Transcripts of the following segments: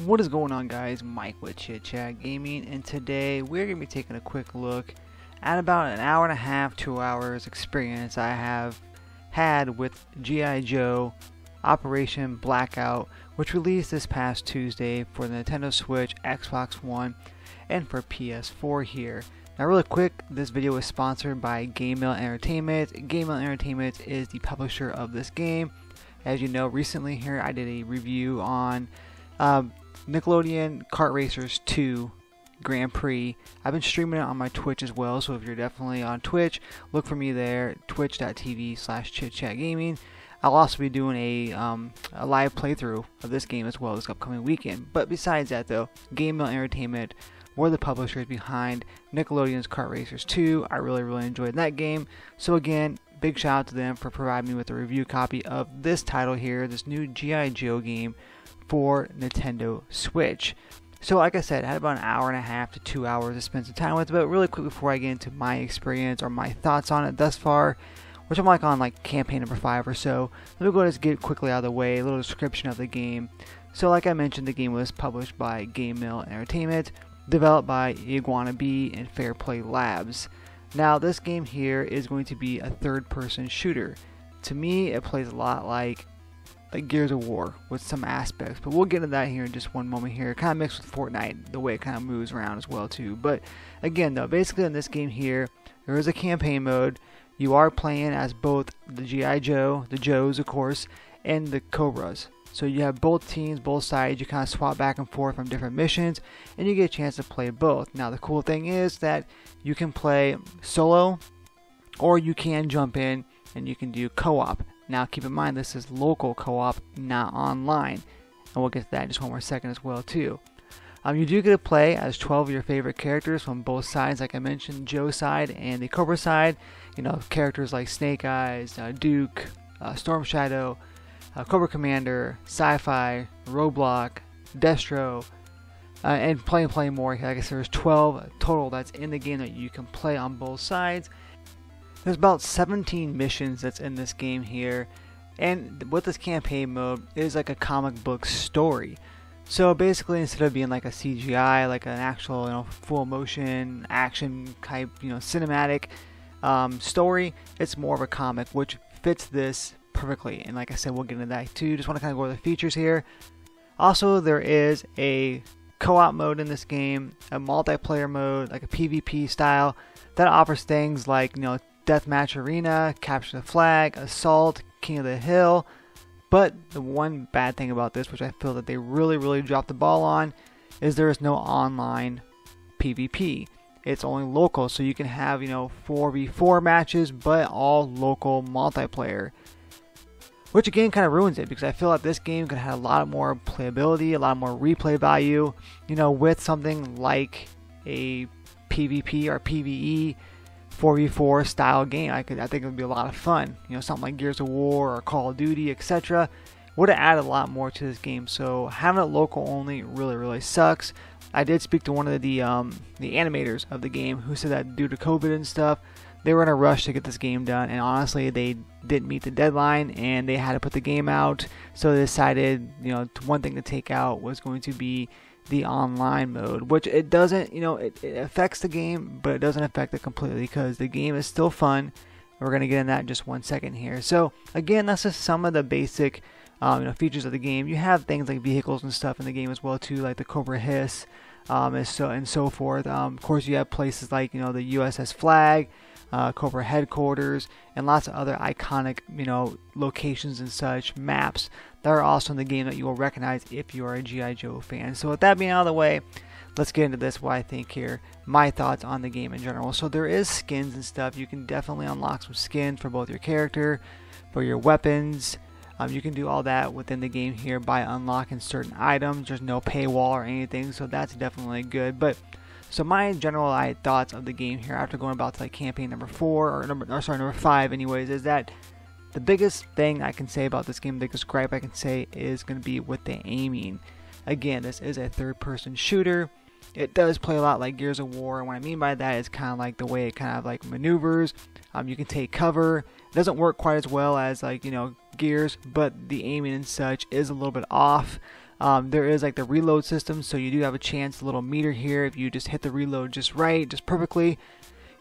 What is going on, guys? Mike with Chit Chat Gaming, and today we're going to be taking a quick look at about an hour and a half, 2 hours experience I have had with G.I. Joe Operation Blackout, which released this past Tuesday for the Nintendo Switch, Xbox One, and for PS4 here. Now really quick, this video is sponsored by Game Mill Entertainment. Game Mill Entertainment is the publisher of this game. As you know, recently here I did a review on Nickelodeon Kart Racers 2 Grand Prix. I've been streaming it on my Twitch as well, so if you're definitely on Twitch, look for me there, twitch.tv/chitchatgaming. I'll also be doing a live playthrough of this game as well this upcoming weekend. But besides that though, Game Mill Entertainment were the publishers behind Nickelodeon's Kart Racers 2. I really enjoyed that game. So again, big shout out to them for providing me with a review copy of this title here, this new G.I. Joe game for Nintendo Switch. So like I said, I had about an hour and a half to 2 hours to spend some time with it, but really quick before I get into my experience or my thoughts on it thus far, which I'm on campaign number 5 or so, let me go ahead and get quickly out of the way, a little description of the game. So like I mentioned, the game was published by Game Mill Entertainment, developed by Iguana Bee and Fair Play Labs. Now this game here is going to be a third-person shooter. To me, it plays a lot like Gears of War with some aspects, but we'll get into that here in just one moment here. Kind of mixed with Fortnite, the way it kind of moves around as well too. But again though, basically in this game here, there is a campaign mode. You are playing as both the G.I. Joe, the Joes of course, and the Cobras. So you have both teams, both sides, you kind of swap back and forth from different missions, and you get a chance to play both. Now the cool thing is that you can play solo, or you can jump in and you can do co-op. Now keep in mind this is local co-op, not online, and we'll get to that in just one more second as well too. You do get to play as 12 of your favorite characters from both sides, like I mentioned, Joe side and the Cobra side. You know, characters like Snake Eyes, Duke, Storm Shadow, Cobra Commander, Sci-Fi, Roadblock, Destro, and plenty more. Like I said, there's 12 total that's in the game that you can play on both sides. There's about 17 missions that's in this game here, and with this campaign mode, it is like a comic book story. So basically, instead of being like a CGI, like an actual, full motion action type, cinematic story, it's more of a comic, which fits this perfectly. And like I said, we'll get into that too. Just want to kind of go over the features here. Also, there is a co-op mode in this game, a multiplayer mode, like a PvP style, that offers things like, Deathmatch Arena, Capture the Flag, Assault, King of the Hill. But the one bad thing about this, which I feel that they really dropped the ball on, is there is no online PvP. It's only local, so you can have 4v4 matches, but all local multiplayer, which again kind of ruins it, because I feel like this game could have a lot more playability, a lot more replay value, with something like a PvP or PvE 4v4 style game. I think it would be a lot of fun. Something like Gears of War or Call of Duty, etc. would have added a lot more to this game. So having it local only really sucks. I did speak to one of the animators of the game, who said that due to COVID and stuff, they were in a rush to get this game done, and honestly they didn't meet the deadline and they had to put the game out. So they decided, one thing to take out was going to be the online mode, which it doesn't, it affects the game, but it doesn't affect it completely, because the game is still fun. We're going to get in that in just one second here. So again, that's just some of the basic features of the game. You have things like vehicles and stuff in the game as well too, like the Cobra Hiss, and so forth. Of course, you have places like the USS Flag, Cobra headquarters, and lots of other iconic locations and such, maps that are also in the game that you will recognize if you are a G.I. Joe fan. So with that being out of the way, let's get into this, what I think here, my thoughts on the game in general. So there is skins and stuff. You can definitely unlock some skins for both your character, for your weapons. You can do all that within the game here by unlocking certain items. There's no paywall or anything, so that's definitely good. But so my general thoughts of the game here, after going about to campaign number 4 or number 5 anyways, is that the biggest thing I can say about this game, the biggest gripe I can say, is going to be with the aiming. Again, this is a third-person shooter. It does play a lot like Gears of War, and what I mean by that is kind of like the way it kind of maneuvers. You can take cover. It doesn't work quite as well as Gears, but the aiming and such is a little bit off. There is like the reload system, so you do have a chance, a little meter here. If you just hit the reload just right, just perfectly,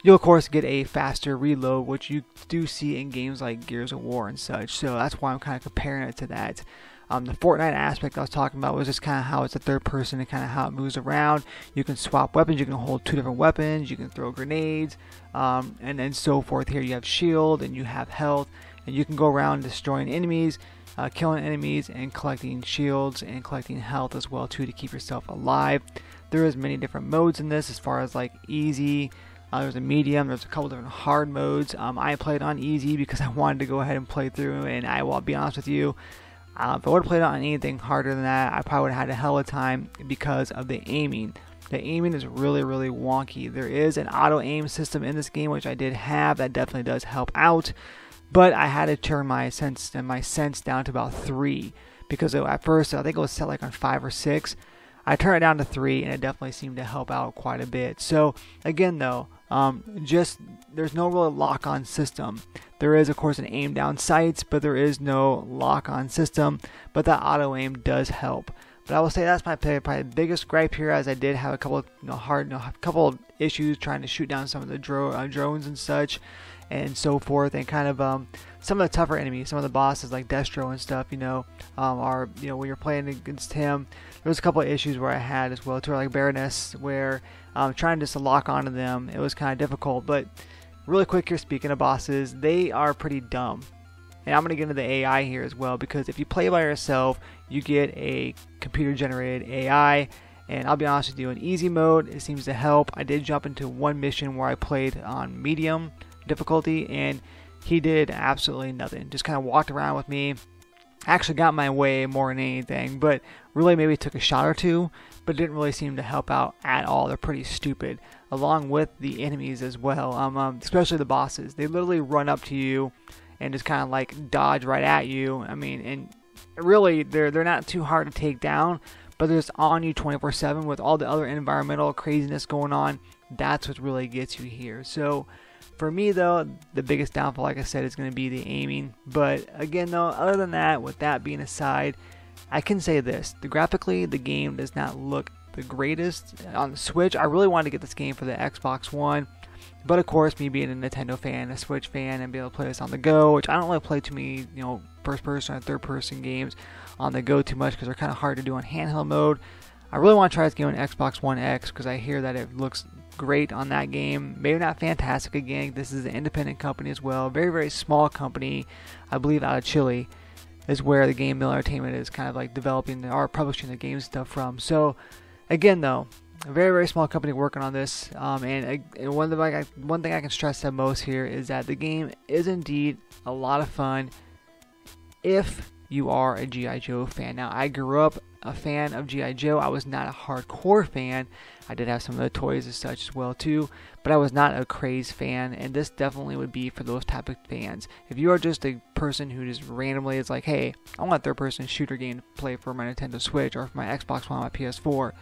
you'll of course get a faster reload, which you do see in games like Gears of War and such. So that's why I'm kind of comparing it to that. The Fortnite aspect I was talking about was just kind of how it's a third person and kind of how it moves around. You can swap weapons, you can hold 2 different weapons, you can throw grenades, and then so forth. Here you have shield and you have health, and you can go around destroying enemies, killing enemies, and collecting shields and collecting health as well too to keep yourself alive. There is many different modes in this as far as like easy. There's a medium, there's a couple different hard modes. I played on easy because I wanted to go ahead and play through, and I will be honest with you, if I would have played on anything harder than that, I probably would have had a hell of a time because of the aiming. The aiming is really, really wonky. There is an auto aim system in this game, which I did have. That definitely does help out. But I had to turn my sense down to about 3. Because at first, I think it was set like on 5 or 6. I turned it down to 3, and it definitely seemed to help out quite a bit. So, again though, there's no real lock-on system. There is, of course, an aim down sights, but there is no lock-on system. But that auto aim does help. But I will say that's my probably biggest gripe here, as I did have a couple of couple issues trying to shoot down some of the drones and such, and so forth, and kind of some of the tougher enemies, some of the bosses like Destro and stuff, are when you're playing against him. There was a couple of issues where I had as well too, like Baroness, where trying just to lock onto them, it was kind of difficult. But really quick here, speaking of bosses, they are pretty dumb. And I'm going to get into the AI here as well, because if you play by yourself, you get a computer-generated AI. And I'll be honest with you, in easy mode, it seems to help. I did jump into one mission where I played on medium difficulty, and he did absolutely nothing. Just kind of walked around with me. Actually got my way more than anything, but really maybe took a shot or two, but didn't really seem to help out at all. They're pretty stupid, along with the enemies as well, especially the bosses. They literally run up to you and just kind of like dodge right at you. I mean, and really they're not too hard to take down, but they're just on you 24/7 with all the other environmental craziness going on. That's what really gets you here. So for me though, the biggest downfall, like I said, is going to be the aiming. But again though, other than that, with that being aside, I can say this: graphically, the game does not look the greatest on the Switch. I really wanted to get this game for the Xbox One, but of course, me being a Nintendo fan, a Switch fan, and being able to play this on the go, which I don't really play too many, first person or third person games on the go too much because they're kind of hard to do on handheld mode. I really want to try this game on Xbox One X because I hear that it looks great on that game. Maybe not fantastic again. This is an independent company as well. Very, very small company, I believe out of Chile, is where the Game Mill Entertainment is kind of like developing or publishing the game stuff from. So again though, a very, very small company working on this. And one thing I can stress the most here is that the game is indeed a lot of fun if you are a G.I. Joe fan. Now, I grew up a fan of G.I. Joe. I was not a hardcore fan. I did have some of the toys and such as well too, but I was not a crazed fan, and this definitely would be for those type of fans. If you are just a person who just randomly is like, hey, I want a third-person shooter game to play for my Nintendo Switch or for my Xbox One or my PS4,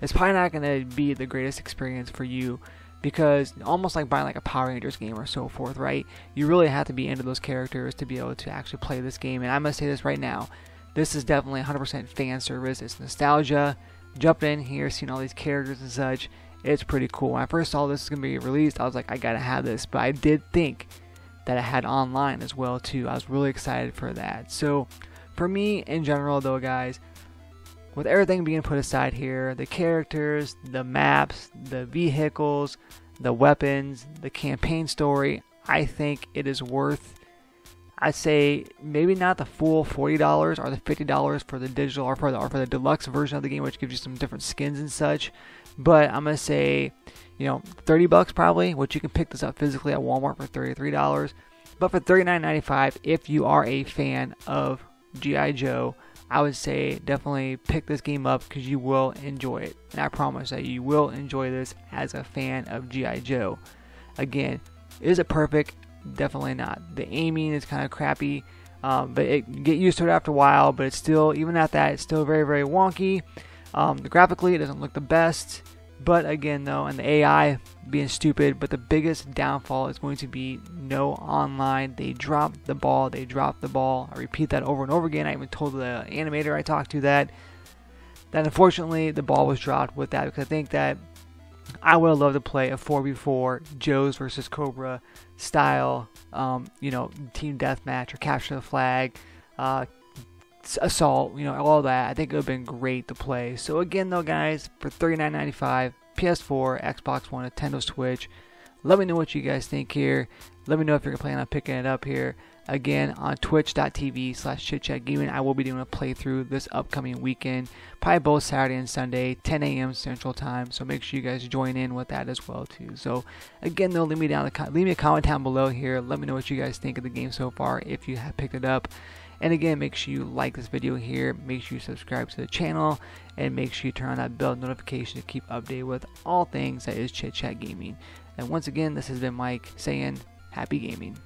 it's probably not going to be the greatest experience for you, because almost like buying like a Power Rangers game or so forth, right? You really have to be into those characters to be able to actually play this game. And I'm going to say this right now, this is definitely 100% fan service. It's nostalgia. Jumping in here, seeing all these characters and such, it's pretty cool. When I first saw this was going to be released, I was like, I gotta have this. But I did think that it had online as well too. I was really excited for that. So for me in general though, guys, with everything being put aside here, the characters, the maps, the vehicles, the weapons, the campaign story, I think it is worth, I'd say maybe not the full $40 or the $50 for the digital or for the deluxe version of the game, which gives you some different skins and such. But I'm gonna say, $30 probably, which you can pick this up physically at Walmart for $33. But for $39.95, if you are a fan of G.I. Joe, I would say definitely pick this game up because you will enjoy it. And I promise that you will enjoy this as a fan of G.I. Joe. Again, is it perfect? Definitely not. The aiming is kind of crappy, but you get used to it after a while, but it's still, even at that, it's still very, very wonky. Graphically, it doesn't look the best, but again though, and the AI being stupid, but the biggest downfall is going to be no online. They dropped the ball. I repeat that over and over again. I even told the animator I talked to that that unfortunately the ball was dropped with that, because I think that I would have loved to play a 4v4 Joes versus Cobra style, team deathmatch or capture the flag, assault, all that. I think it would have been great to play. So again, though, guys, for $39.95, PS4, Xbox One, Nintendo Switch. Let me know what you guys think here. Let me know if you're planning on picking it up here. Again, on twitch.tv/chitchatgaming, I will be doing a playthrough this upcoming weekend, probably both Saturday and Sunday, 10 a.m. Central Time. So make sure you guys join in with that as well too. So again, though, leave me a comment down below here. Let me know what you guys think of the game so far, if you have picked it up. And again, make sure you like this video here, make sure you subscribe to the channel, and make sure you turn on that bell notification to keep updated with all things that is Chit Chat Gaming. And once again, this has been Mike saying happy gaming.